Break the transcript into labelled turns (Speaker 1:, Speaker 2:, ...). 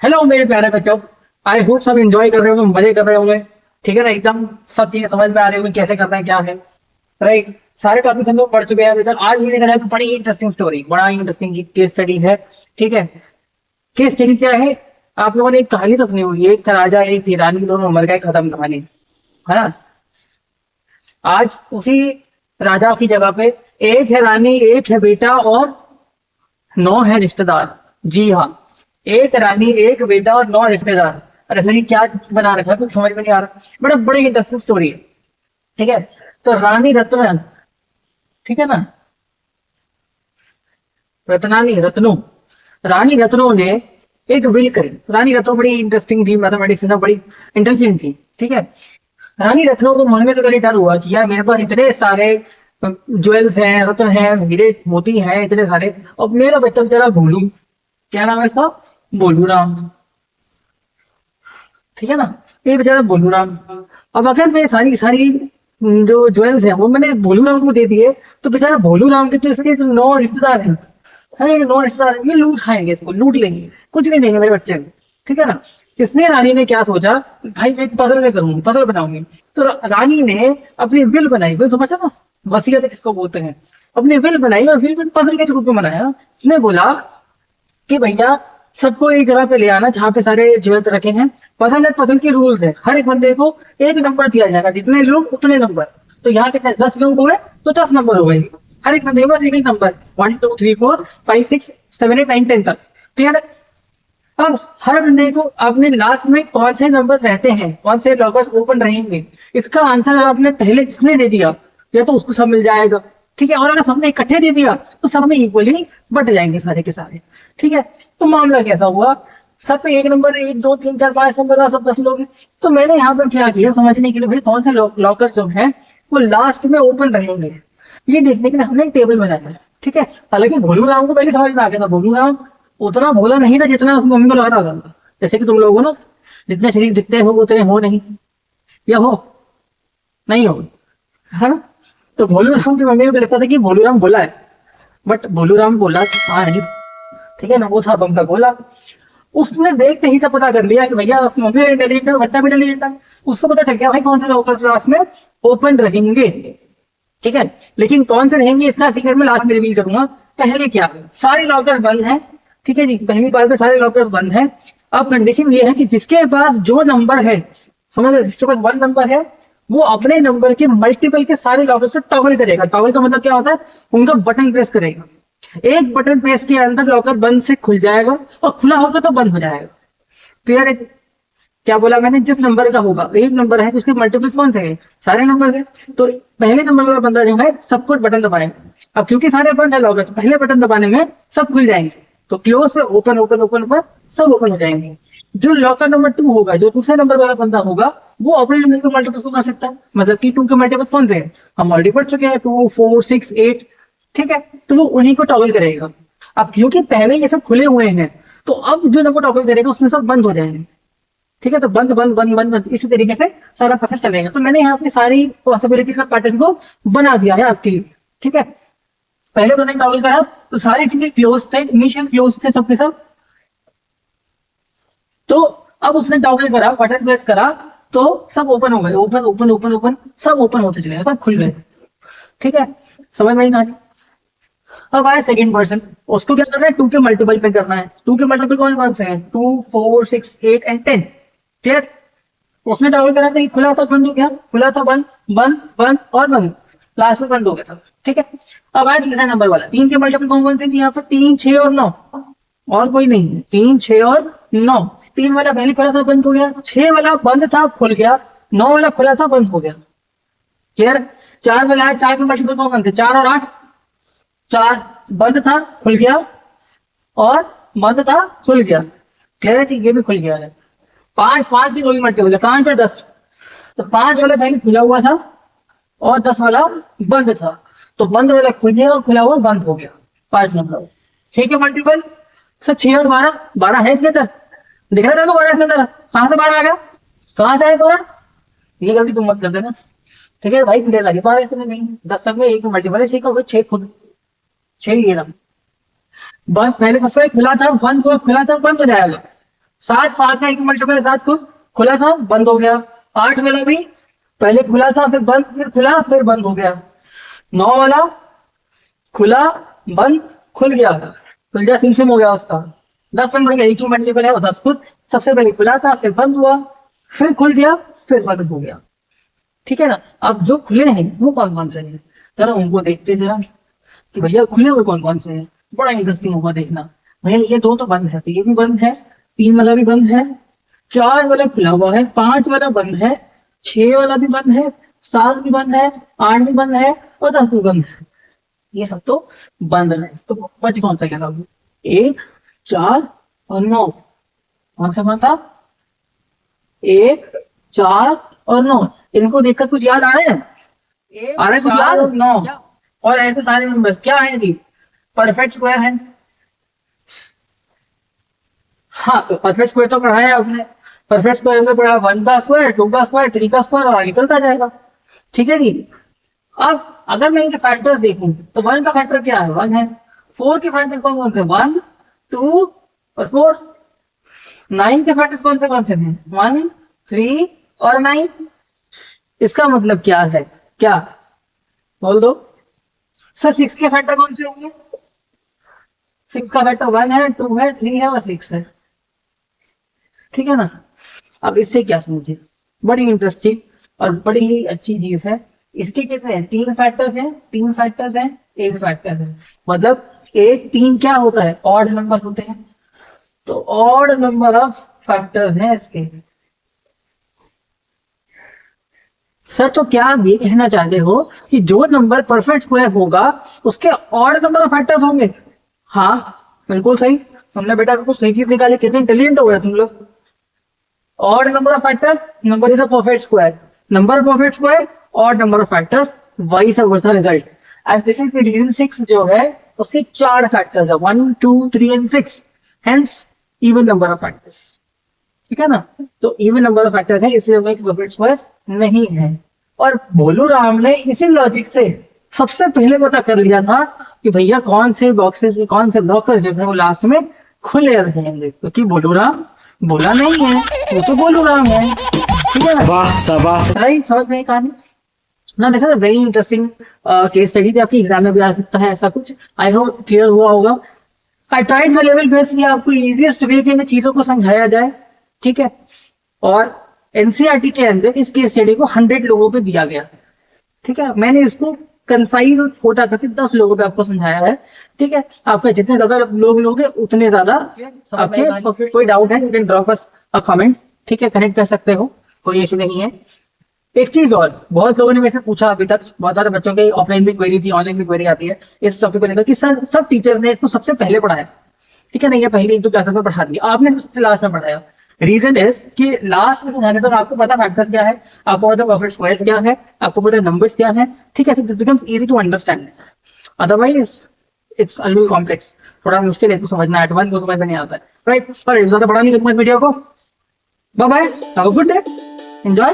Speaker 1: Hello मेरे प्यारे बच्चों। आई होप सब एंजॉय कर रहे होंगे, मजे कर रहे होंगे। ठीक है ना, एकदम सब चीजें समझ में आ रही होंगी कैसे करना है क्या है। राइट, सारे टॉपिक्स हम लोग पढ़ चुके हैं अभी तक। आज मैंने कहा बड़ी इंटरेस्टिंग स्टोरी, बड़ा इंटरेस्टिंग केस स्टडी है। ठीक है, केस स्टडी क्या है? आप लोगों ने एक कहानी तो सुनी होगी, एक था राजा एक थी रानी, दोनों मर गए, खत्म कहानी, है ना। आज उसी राजा की जगह पे एक है रानी, एक है बेटा और 9 है रिश्तेदार। जी हाँ, एक रानी एक बेटा और 9 रिश्तेदार। और ऐसा ही क्या बना रखा है, कुछ समझ में नहीं आ रहा। बड़ा बड़ी इंटरेस्टिंग स्टोरी है। ठीक है, तो रानी रत्न, ठीक है ना, रत्नानी रत्नो, रानी रत्नो ने एक विल करी। रानी रत्नो बड़ी इंटरेस्टिंग थी, मैथमेटिक्स में बड़ी इंटेलिजेंट थी। ठीक है, रानी रत्नो को मन में से बड़ी डर हुआ कि यार मेरे पास इतने सारे ज्वेल्स हैं, रत्न हैं, हीरे मोती हैं इतने सारे, और मेरा बच्चा बेचारा भोलू, क्या नाम है इसका, भोलू राम। ठीक है ना, ये बेचारा भोलू राम। अब अगर मैं सारी सारी जो ज्वेल्स हैं वो मैंने इस भोलू राम को दे दिए, तो बेचारा भोलू राम के तो इसके जो 9 रिश्तेदार हैं, अरे 9 रिश्तेदार ये लूट खाएंगे, इसको लूट लेंगे, कुछ नहीं देंगे मेरे बच्चे को। ठीक है ना, इसने रानी ने क्या सोचा, भाई मैं एक पजल में करूंगी, पजल बनाऊंगी। तो रानी ने अपनी विल बनाई, विल समझा ना, वसीयत जिसको बोलते हैं। अपनी विल बनाई और विल को पजल के रूप में बनाया। उसने बोला कि भैया सबको एक जगह पे ले आना जहाँ पे सारे ज्वेल्स रखे हैं। पजल है, पजल के रूल्स है, हर एक बंदे को एक नंबर दिया जाएगा, जितने लोग उतने नंबर। तो यहाँ कितने 10 लोग हुए तो 10 नंबर हो गए, हर एक बंदे के पास एक एक नंबर, 1 2 3 4 5 6 7 8 9 10 तक। क्लियर है? अब हर बंदे को आपने लास्ट में कौन से नंबर्स रहते हैं, कौन से लॉकर्स ओपन रहेंगे, इसका आंसर अगर आपने पहले जिसने दे दिया या तो उसको सब मिल जाएगा। ठीक है, और अगर सबने इकट्ठे दे दिया तो सब में इक्वली बट जाएंगे सारे के सारे। ठीक है, तो मामला कैसा हुआ, सब पे एक नंबर, 1 2 3 4 5 नंबर, सब 10 लोग हैं। तो मैंने यहाँ पर क्या किया समझने के लिए, भाई कौन से लॉकर्स जो है वो लास्ट में ओपन रहेंगे, ये देखने के लिए हमने एक टेबल बनाया है। ठीक है, हालांकि भोलू राम को पहले समझ में आ गया था, भोलू राम उतना भोला नहीं था जितना उसकी मम्मी को लग रहा था। जैसे कि तुम लोग हो ना, जितने शरीफ दिखते हो उतने हो नहीं, या हो नहीं हो, है ना। तो भोलू राम की मम्मी को लगता था कि भोलू राम भोला है, बट भोलू राम बोला हाँ नहीं। ठीक है ना, वो था बम का गोला। उसने देखते ही सब पता कर लिया कि भैया उसकी मम्मी भी इंटेलिजेंट है, बच्चा भी इंटेलिजेंट है। उसको पता चल गया भाई कौन से लॉकर्स क्लास में ओपन रहेंगे। ठीक है, लेकिन कौन से रहेंगे इसका सीक्रेट में लास्ट में रिवील करूंगा। पहले क्या, सारे लॉकर्स बंद हैं। ठीक है जी, पहली बार में सारे लॉकर्स बंद हैं। अब कंडीशन ये है कि जिसके पास जो नंबर है, समझ रहे, जिसके पास 1 नंबर है वो अपने नंबर के मल्टीपल के सारे लॉकर्स को टॉगल करेगा। टॉगल का मतलब क्या होता है, उनका बटन प्रेस करेगा। एक बटन प्रेस के अंदर लॉकर बंद से खुल जाएगा और खुला होगा तो बंद हो जाएगा। क्लियर है? क्या बोला मैंने, जिस नंबर का होगा, एक नंबर है उसके मल्टीपल्स कौन से हैं, सारे नंबर है। तो पहले नंबर वाला बंदा जो है सबको बटन दबाएगा। अब क्योंकि सारे बंद है लॉकर, तो पहले बटन दबाने में सब खुल जाएंगे। तो क्लोज से ओपन ओपन ओपन ओपन सब ओपन हो जाएंगे। जो लॉकर नंबर 2 होगा, जो दूसरे नंबर वाला बंदा होगा, वो अपने नंबर के मल्टीपल्स को कर सकता है। मतलब कि 2 के मल्टीपल्स कौन से हैं, हम ऑलरेडी पढ़ चुके हैं, 2 4 6 8। ठीक है, तो वो उन्हीं को टॉगल करेगा। अब क्योंकि पहले ये सब खुले हुए हैं, तो अब जो नंबर टॉगल करेगा उसमें सब बंद हो जाएंगे। ठीक है, तो बंद बंद बंद बंद बंद इसी तरीके से सारा प्रोसेस चलेगा। तो मैंने यहाँ पे सारी पॉसिबिलिटी का पैटर्न को बना दिया है आपके लिए। ठीक है, पहले मैंने टॉगल करा तो सारे चीजें क्लोज थे, इनिशियल क्लोज थे सबके सब। तो अब उसने टॉगल करा, बटन प्रेस करा, तो सब ओपन हो गए, ओपन ओपन ओपन ओपन सब ओपन होते चले, सब खुल गए। ठीक है, समझ में नहीं। अब आया सेकंड पर्सन, उसको क्या करना है, 2 के मल्टीपल पे करना है। 2 के मल्टीपल कौन कौन से हैं, 2 4 6 8 एंड 10। क्लियर? उसने टॉगल करा था, खुला था बंद हो गया, खुला था बंद, बंद बंद और बंद, लास्ट में बंद हो गया था। ठीक है, अब आया तीसरा नंबर वाला। 3 के मल्टीपल कौन कौन से थे यहाँ पर, 3 6 और 9, और कोई नहीं, 3 6 और 9। 3 वाला पहले खुला था बंद हो गया, 6 वाला बंद था खुल गया, 9 वाला खुला था बंद हो गया। क्लियर? 4 वाला है, 4 के मल्टीपल कौन कौन थे, 4 और 8। 4 बंद था खुल गया और बंद था खुल गया। कह रहे थे ये भी खुल गया है। 5 5 की 2 मल्टीपल है, 5 और 10। तो 5 वाला पहले खुला हुआ था और 10 वाला बंद था, तो बंद वाला खुल गया और खुला हुआ बंद हो गया। 5 नंबर। 6 के मल्टीपल सर 6 और 12, 12 है इसके अंदर, दिख रहा था 12 इसके अंदर, कहां से 12 आ गया, कहां से आया 12, ये गलती तुम मत कर देना। ठीक है भाई, क्लियर आ गया, 12 इसके अंदर नहीं, 10 तक में 1 मल्टीपल है 6 का, 6 खुद 6 ये रहा। बंद पहले सबसे खुला था बंद हुआ, खुला था बंद हो जाएगा। 7 7 का एक मल्टीपल 7 खुला था बंद हो गया। 8 वाला भी पहले खुला था फिर बंद फिर खुला फिर बंद हो गया। 9 वाला खुला बंद खुल गया, खुल गया सिम हो गया उसका। 10 नंबर का एक ही मल्टीपल है, वो 10 खुद सबसे पहले खुला था फिर बंद हुआ फिर खुल गया फिर बंद हो गया। ठीक है ना। अब जो खुले हैं वो कौन कौन से हैं, जरा उनको देखते जरा कि भैया खुले हुए कौन कौन से हैं। बड़ा इंटरेस्टिंग होगा देखना। भैया ये दो तो बंद है, तो ये भी बंद है, 3 वाला भी बंद है, 4 वाला खुला हुआ है, 5 वाला बंद है, 6 वाला भी बंद है, 7 भी बंद है, 8 भी बंद है और 10 भी बंद है। ये सब तो बंद है। तो बच कौन सा क्या 1 4 और 9। कौन सा था 1 4 और 9। इनको देखकर कुछ याद आ रहा है, आ रहा है कुछ याद और 9 और ऐसे सारे नंबर्स क्या है जी, परफेक्ट स्क्वायर है। हाँ सर परफेक्ट स्क्वायर तो पढ़ा है आपने। परफेक्ट स्क्वायर में पढ़ा 1 का स्क्वायर 2 का स्क्वायर 3 का स्क्वायर और आगे चलता जाएगा। ठीक है जी। अब अगर मैं इनके फैक्टर्स देखूं तो 1 का फैक्टर क्या है 1 है। 4 के फैक्टर्स कौन कौन से 1 2 और 4। 9 के फैक्टर्स कौन से हैं 1 3 और 9। इसका मतलब क्या है, क्या बोल दो सर। 6 के फैक्टर कौन से होंगे, 6 का फैक्टर 1 है 2 है 3 है और 6 है। ठीक है ना। अब इससे क्या समझे, बड़ी इंटरेस्टिंग और बड़ी ही अच्छी चीज है। इसके कितने हैं 3 फैक्टर्स हैं, 3 फैक्टर्स हैं, 1 फैक्टर है। मतलब 1 3 क्या होता है ऑड नंबर होते हैं, तो ऑड नंबर ऑफ फैक्टर्स हैं इसके। सर तो क्या आप ये कहना चाहते हो कि जो नंबर परफेक्ट स्क्वायर होगा उसके ऑड नंबर ऑफ फैक्टर्स होंगे। हाँ बिल्कुल सही, तुमने बेटा बिल्कुल सही चीज निकाली। कितने इंटेलिजेंट हो गए तुम लोग। Odd number of factors number is a perfect square, number perfect square odd number of factors vice versa result. And this is the reason 6 जो है उसके 4 फैक्टर्स है 1 2 3 and 6, hence even number of factors. ठीक है ना। तो even number of factors है इसलिए वो एक परफेक्ट स्क्वायर नहीं है। और भोलू राम ने इसी लॉजिक से सबसे पहले पता कर लिया था कि भैया कौन से बॉक्सेस कौन से ब्लॉकर्स जो है वो लास्ट में खुले रहेंगे, क्योंकि भोलू राम बोला नहीं है, वो तो भोलू राम है। ठीक है ना।
Speaker 2: वाह शाबाश।
Speaker 1: राइट, समझ में कहानी ना। This is a very interesting case study, आपकी एग्जाम में भी आ सकता है ऐसा कुछ। आई होप क्लियर हुआ होगा। I tried my level best कि आपको इजीएस्ट वे में चीजों को समझाया जाए। ठीक है। और एनसीईआरटी के अंदर इस केस स्टडी को 100 लोगों पे दिया गया। ठीक है। मैंने इसको कंसाइज और छोटा करके 10 लोगों पे आपको समझाया है। ठीक है। आपका जितने ज्यादा लोग लोगे उतने ज्यादा आपके कोई डाउट है you can drop us a comment. ठीक है, कनेक्ट कर सकते हो, कोई इशू नहीं है। एक चीज और, बहुत लोगों ने मेरे से पूछा अभी तक, बहुत सारे बच्चों के ऑफलाइन भी क्वेरी थी, ऑनलाइन भी क्वेरी आती है इस टॉपिक को लेकर कि सर सब टीचर्स ने इसको सबसे पहले पढ़ाया। ठीक है ना, ये पहले 1-2 क्लासेस में पढ़ा दिया, आपने इसको सबसे लास्ट में पढ़ाया। रीजन इज कि लास्ट में समझाने तो आपको पता फैक्टर्स क्या है, आपको पता परफेक्ट स्क्वायर्स क्या है, आपको पता नंबर्स क्या है। ठीक है, so this becomes easy to understand. Otherwise it's a little complex, थोड़ा मुश्किल है इसको समझना, एडवांस को समझ में नहीं आता है। राइट, पर ज्यादा बड़ा नहीं करूंगा इस वीडियो को। Bye bye, have a good day, enjoy.